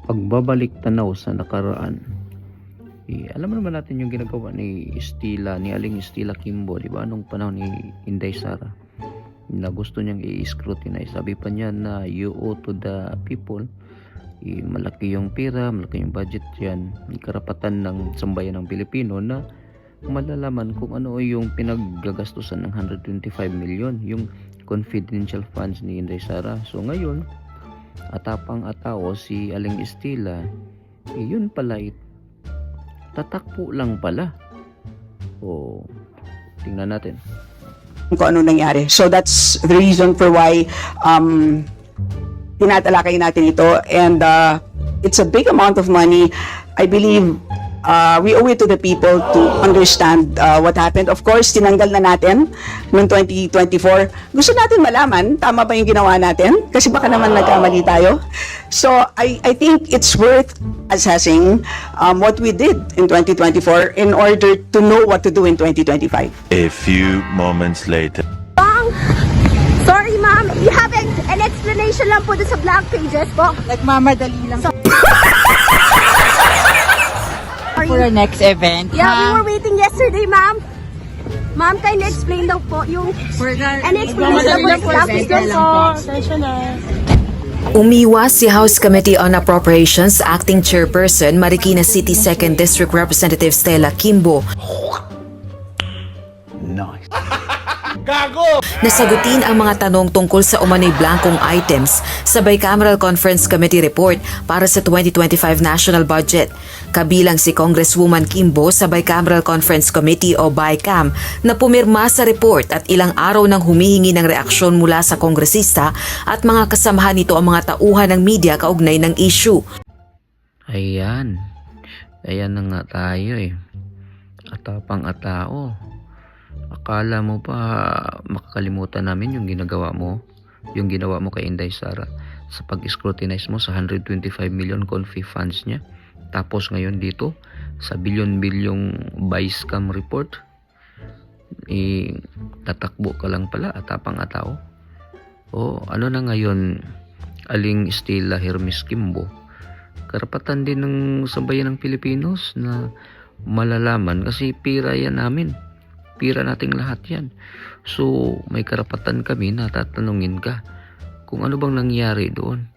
pagbabalik tanaw sa nakaraan, alam mo naman natin yung ginagawa ni Aling Estela Kimbo, di ba? Nung panahon ni Inday Sara, na gusto niyang i-scrutinize. Sabi pa niya na you owe to the people. Malaki yung pera, malaki yung budget yan. May karapatan ng sambayan ng Pilipino na malalaman kung ano yung pinaggagastusan ng 125 million, yung confidential funds ni Inday Sara. So ngayon, atapang-atao si Aling Estela, yun pala, tatakpo lang pala. O, tingnan natin kung ano nangyari. So that's the reason for why tinatalakay natin ito, and it's a big amount of money. I believe we owe it to the people to understand what happened. Of course, tinanggal na natin noong 2024. Gusto natin malaman, tama ba yung ginawa natin? Kasi baka naman nagkamali tayo. So I think it's worth assessing what we did in 2024 in order to know what to do in 2025. A few moments later. Sorry ma'am, you have an explanation lang po doon sa blank pages po. Nagmamadali lang for the next event. Yeah, we were waiting yesterday ma'am. Ma'am, kindly explain daw po yung explanation lang po sa blank pages po. Umiwas si House Committee on Appropriations Acting Chairperson Marikina City 2nd District Representative Stella Kimbo. nice. Nasagutin ang mga tanong tungkol sa umano'y blankong items sa Bicameral Conference Committee report para sa 2025 National Budget. Kabilang si Congresswoman Kimbo sa Bicameral Conference Committee o BICAM na pumirma sa report at ilang araw nang humihingi ng reaksyon mula sa kongresista at mga kasamahan nito ang mga tauhan ng media kaugnay ng issue. Ayan na nga tayo atapang-atao. Akala mo pa makakalimutan namin yung ginawa mo kay Inday Sara sa pag-scrutinize mo sa 125 million confi funds niya. Tapos ngayon dito sa bilyon-bilyong vice cam report, tatakbo ka lang pala, atapang-atao. O ano na ngayon, Aling Estela Hermes Kimbo, karapatan din ng sambayan ng Pilipinos na malalaman kasi pira yan namin. Pira nating lahat yan. So, may karapatan kami na tatanungin ka kung ano bang nangyari doon.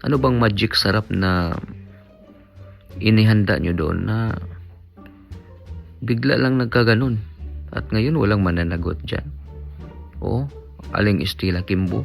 Ano bang magic sarap na inihanda nyo doon na bigla lang nagkaganon at ngayon walang mananagot dyan. O, Aling Estela Kimbo,